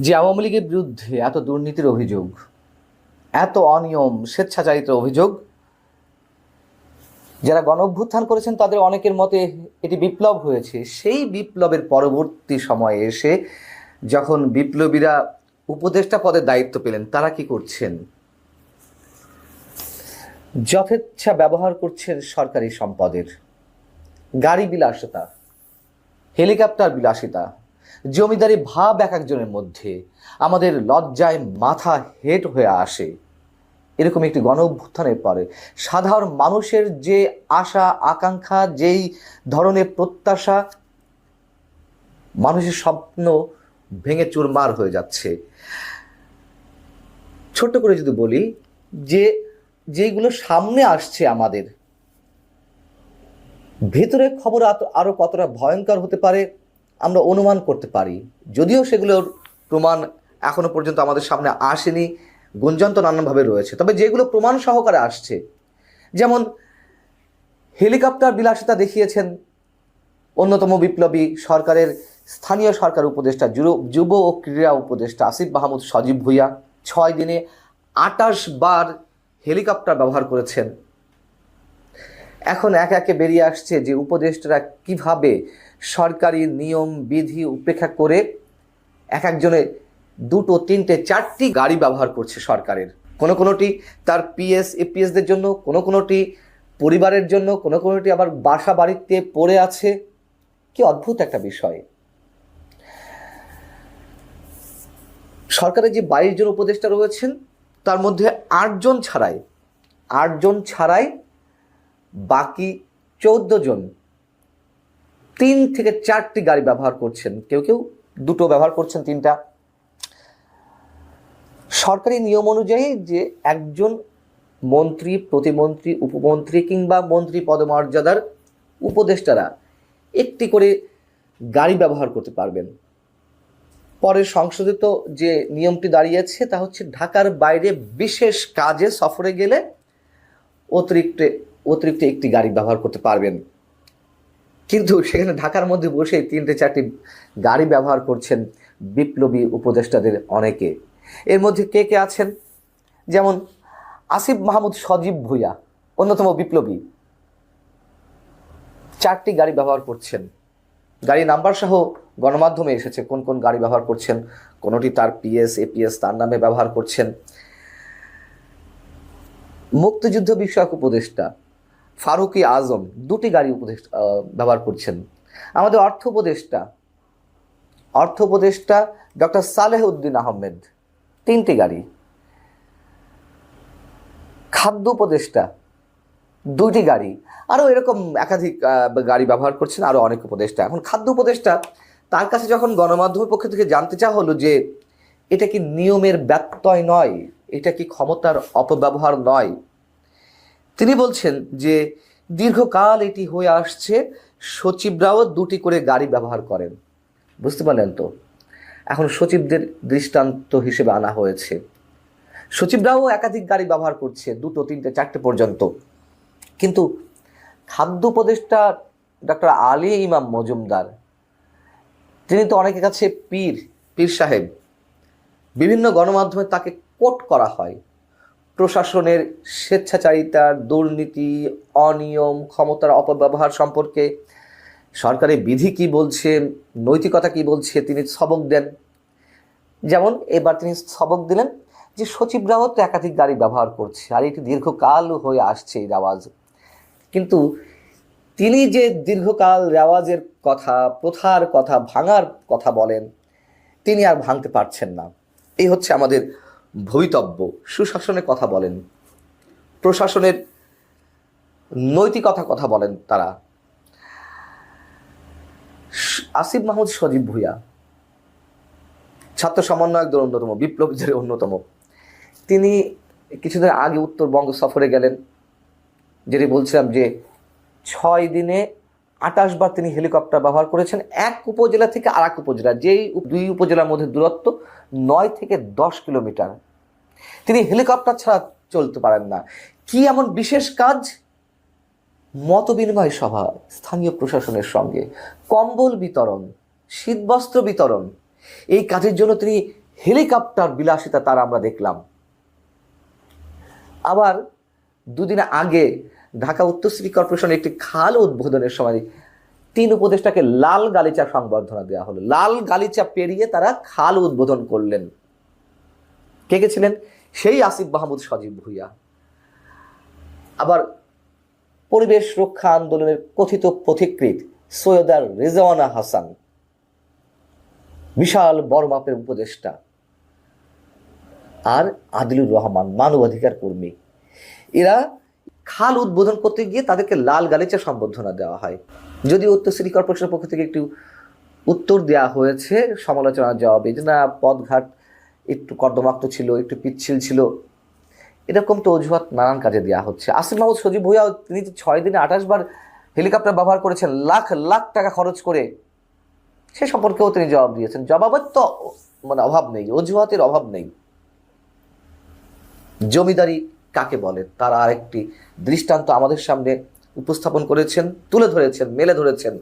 যে আওয়ামী লীগের বিরুদ্ধে এত দুর্নীতির অভিযোগ, এত অনিয়ম, স্বেচ্ছাচারিত অভিযোগ, যারা গণ অভ্যুত্থান করেছেন তাদের অনেকের মতে এটি বিপ্লব হয়েছে। সেই বিপ্লবের পরবর্তী সময়ে এসে যখন বিপ্লবীরা উপদেষ্টা পদের দায়িত্ব পেলেন, তারা কি করছেন? যথেচ্ছা ব্যবহার করছেন সরকারি সম্পদের। গাড়ি বিলাসিতা, হেলিকপ্টার বিলাসিতা, জমিদারি ভাব এক একজনের মধ্যে। আমাদের লজ্জায় মাথা হেঁট হয়ে আসে। এরকম একটি গণ অভ্যুত্থানের পরে সাধারণ মানুষের যে আশা আকাঙ্ক্ষা, যেই ধরনের প্রত্যাশা, মানুষের স্বপ্ন ভেঙে চুরমার হয়ে যাচ্ছে। ছোট্ট করে যদি বলি যে যেগুলো সামনে আসছে, আমাদের ভেতরের খবর আরো কতটা ভয়ঙ্কর হতে পারে আমরা অনুমান করতে পারি, যদিও সেগুলোর প্রমাণ এখনো পর্যন্ত আমাদের সামনে আসেনি, গুঞ্জন তো নানানভাবে রয়েছে। তবে যেগুলো প্রমাণ সহকারে আসছে, যেমন হেলিকপ্টার বিলাসিতা দেখিয়েছেন অন্যতম বিপ্লবী সরকারের স্থানীয় সরকার উপদেষ্টা, যুব ও ক্রীড়া উপদেষ্টা আসিফ মাহমুদ সজীব ভুঁইয়া 6 দিনে 28 বার হেলিকপ্টার ব্যবহার করেছেন। এখন একে একে বেরিয়ে আসছে যে উপদেষ্টারা কিভাবে সরকারি নিয়ম বিধি উপেক্ষা করে এক একজনে 2, 3, 4টি গাড়ি ব্যবহার করছে সরকারের। কোনোটি তার পিএস এপিএসদের জন্য, কোনোটি পরিবারের জন্য, কোনোটি আবার বাসা বাড়িতে পড়ে আছে। কি অদ্ভুত একটা বিষয়। সরকারের যে 22 জন উপদেষ্টা রয়েছেন তার মধ্যে 8 জন ছাড়াই বাকি 14 জন 3 থেকে 4টি গাড়ি ব্যবহার করছেন, কেউ 2টো ব্যবহার করছেন, 3টা। সরকারি নিয়ম অনুযায়ী যে একজন মন্ত্রী, প্রতিমন্ত্রী, উপমন্ত্রী কিংবা মন্ত্রী পদমর্যাদার উপদেষ্টারা একটি করে গাড়ি ব্যবহার করতে পারবেন। পরে সংশোধিত যে নিয়মটি দাঁড়িয়েছে তা হচ্ছে ঢাকার বাইরে বিশেষ কাজে সফরে গেলে অতিরিক্ত একটি গাড়ি ব্যবহার করতে পারবেন। কিন্তু সেখানে ঢাকার মধ্যে বসে 3-4টি গাড়ি ব্যবহার করছেন বিপ্লবী উপদেষ্টাদের অনেকে। এর মধ্যে কে আছেন? যেমন আসিফ মাহমুদ সজীব ভুঁইয়া, অন্যতম বিপ্লবী, 4টি গাড়ি ব্যবহার করছেন। গাড়ি নাম্বার সহ গণমাধ্যমে এসেছে কোন গাড়ি ব্যবহার করছেন। কোনোটি তার পিএস এপিএস তার নামে ব্যবহার করছেন। মুক্তিযুদ্ধ বিষয়ক উপদেষ্টা ফারুকী আজম 2টি গাড়ি ব্যবহার করছেন। আমাদের অর্থ উপদেষ্টা ডক্টর সালেহ উদ্দিন আহমেদ 3টি গাড়ি। খাদ্য উপদেষ্টা 2টি গাড়ি। আরও এরকম একাধিক গাড়ি ব্যবহার করছেন আরও অনেক উপদেষ্টা। এখন খাদ্য উপদেষ্টা, তার কাছে যখন গণমাধ্যমের পক্ষ থেকে জানতে চাওয়া হলো যে এটা কি নিয়মের ব্যত্যয় নয়, এটা কি ক্ষমতার অপব্যবহার নয়, তিনি বলছেন যে দীর্ঘকাল এটি হয়ে আসছে, সচিবরাও 2টি করে গাড়ি ব্যবহার করেন। বুঝতে পারলেন তো? এখন সচিবদের দৃষ্টান্ত হিসেবে আনা হয়েছে। সচিবরাও একাধিক গাড়ি ব্যবহার করছে, 2, 3, 4টে পর্যন্ত। কিন্তু খাদ্য উপদেষ্টা ডক্টর আলী ইমাম মজুমদার, তিনি তো অনেকের কাছে পীর সাহেব। বিভিন্ন গণমাধ্যমে তাকে কোট করা হয় প্রশাসনের স্বেচ্ছাচারিতার, দুর্নীতি, অনিয়ম, ক্ষমতার অপব্যবহার সম্পর্কে। সরকারি বিধি কি বলছে, নৈতিকতা কি বলছে, তিনি সবক দেন। যেমন এবার তিনি সবক দিলেন যে সচিবরাও তো একাধিক গাড়ি ব্যবহার করছে আর এটি দীর্ঘকাল হয়ে আসছে এই রেওয়াজ। কিন্তু তিনি যে দীর্ঘকাল রেওয়াজের কথা, প্রথার কথা, ভাঙার কথা বলেন, তিনি আর ভাঙতে পারছেন না। এই হচ্ছে আমাদের ভবিতব্য। সুশাসনের কথা বলেন, প্রশাসনের নৈতিকতার কথা বলেন তারা। আসিফ মাহমুদ সজীব ভুঁইয়া ছাত্র সমন্বয়কদের অন্যতম, বিপ্লবীদের অন্যতম। তিনি কিছুদিন আগে উত্তরবঙ্গ সফরে গেলেন, যেটি বলছিলাম যে 6 দিনে 28 বার তিনি হেলিকপ্টার ব্যবহার করেছেন এক উপজেলা থেকে আর এক উপজেলা, যেই 2 উপজেলার মধ্যে দূরত্ব 9 থেকে 10 কিলোমিটার। তিনি হেলিকপ্টার ছাড়া চলতে পারেন না। কি এমন বিশেষ কাজ? মতবিনিময় সভা স্থানীয় প্রশাসনের সঙ্গে, কম্বল বিতরণ, শীতবস্ত্র বিতরণ। এই কাজের জন্য তিনি হেলিকপ্টার বিলাসিতা তার আমরা দেখলাম। আবার দুদিন আগে ঢাকা উত্তর সিটি কর্পোরেশনের একটি খাল উদ্বোধনের সময় 3 উপদেষ্টাকে লাল গালিচা সংবর্ধনা দেওয়া হলো। লাল গালিচা পেরিয়ে তারা খাল উদ্বোধন করলেন। কে কে ছিলেন? সেই আসিফ মাহমুদ সজীব ভুঁইয়া। আবার পরিবেশ রক্ষা আন্দোলনের কথিত পথিকৃৎ সৈয়দা রেজওয়ানা হাসান, বিশাল বড় মাপের উপদেষ্টা, আর আদিলুর রহমান, মানবাধিকার কর্মী, এরা খাল উদ্বোধন করতে গিয়ে তাদেরকে লাল গালিচা সম্বর্ধনা দেওয়া হয়। যদিও উত্তর সিটি কর্পোরেশনের পক্ষ থেকে একটু উত্তর দেওয়া হয়েছে সমালোচনার জবাবে, যে না, পথঘাট একটু কর্দমাক্ত ছিল, একটু পিচ্ছিল ছিল, এরকম তো অজুহাত নানান কাজে দেওয়া হচ্ছে। আসিফ মাহমুদ সজীব ভুঁইয়া তিনি 6 দিনে 28 বার হেলিকপ্টার ব্যবহার করেছেন, লাখ লাখ টাকা খরচ করে, সে সম্পর্কেও তিনি জবাব দিয়েছেন। জবাবের তো অভাব নেই, অজুহাতের অভাব নেই। জমিদারি কাকে বলে তার আরেকটি দৃষ্টান্ত আমাদের সামনে উপস্থাপন করেছেন, তুলে ধরেছেন, মেলে ধরেছেন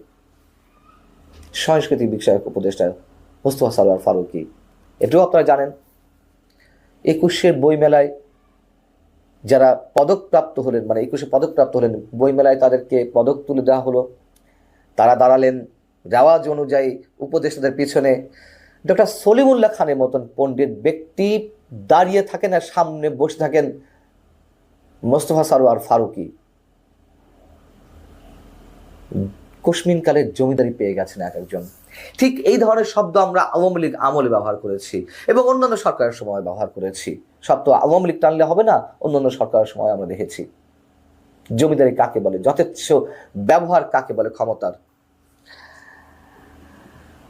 সংস্কৃতি বিষয়ক উপদেষ্টা মোস্তফা সারোয়ার ফারুকী। এটাও আপনারা জানেন, 21 বইমেলায় যারা পদকপ্রাপ্ত হলেন, 21 পদকপ্রাপ্ত হলেন, বইমেলায় তাদেরকে পদক তুলে দেওয়া হলো। তারা দাঁড়ালেন রেওয়াজ অনুযায়ী উপদেষ্টাদের পিছনে। ডক্টর সলিমুল্লাহ খানের মতন পণ্ডিত ব্যক্তি দাঁড়িয়ে থাকেন আর সামনে বসে থাকেন মোস্তফা সারোয়ার ফারুকী। কোশমিনকালের জমিদারি পেয়ে গেছেন এক একজন। ঠিক এই ধরনের শব্দ আমরা আওয়ামী লীগ আমলে ব্যবহার করেছি এবং অন্যান্য সরকারের সময় ব্যবহার করেছি। সব তো আওয়ামী লীগ টানলে হবে না, অন্যান্য সরকারের সময় আমরা দেখেছি। জমিদারি কাকে বলে, যথেচ্ছ ব্যবহার কাকে বলে ক্ষমতার।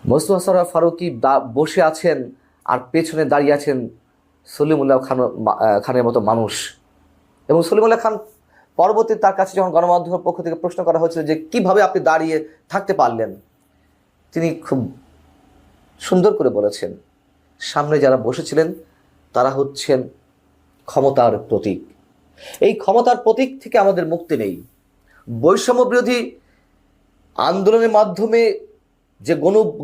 মোস্তফা সারোয়ার ফারুকী বসে আছেন আর পেছনে দাঁড়িয়ে আছেন সলিমুল্লাহ খানের মতো মানুষ। এবং সলিমুল্লাহ খান পরবর্তী তার কাছে যখন গণমাধ্যমের পক্ষ থেকে প্রশ্ন করা হয়েছিল যে কিভাবে আপনি দাঁড়িয়ে থাকতে পারলেন, তিনি খুব সুন্দর করে বলেছেন, সামনে যারা বসেছিলেন তারা হচ্ছেন ক্ষমতার প্রতীক। এই ক্ষমতার প্রতীক থেকে আমাদের মুক্তি নেই। বৈষম্য বিরোধী আন্দোলনের মাধ্যমে যে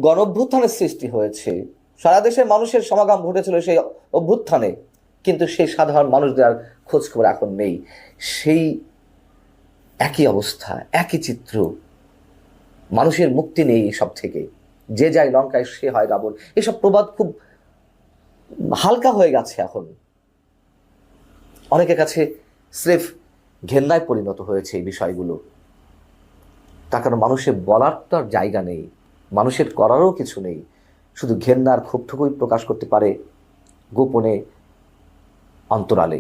গণঅভ্যুত্থানের সৃষ্টি হয়েছে, সারা দেশের মানুষের সমাগম ঘটেছিল সেই অভ্যুত্থানে, কিন্তু সেই সাধারণ মানুষদের আর খোঁজ খবর এখন নেই। সেই একই অবস্থা, একই চিত্র, মানুষের মুক্তি নেই সব থেকে। যে যায় লঙ্কায় সে হয় রাবণ, এসব প্রবাদ খুব হালকা হয়ে গেছে এখন। অনেকের কাছে স্রেফ ঘেন্নায় পরিণত হয়েছে এই বিষয়গুলো। তার কারণ মানুষের বলার তো আর জায়গা নেই, মানুষের করারও কিছু নেই। শুধু ঘেন্নার ক্ষোভটুকুই প্রকাশ করতে পারে গোপনে, অন্তরালে।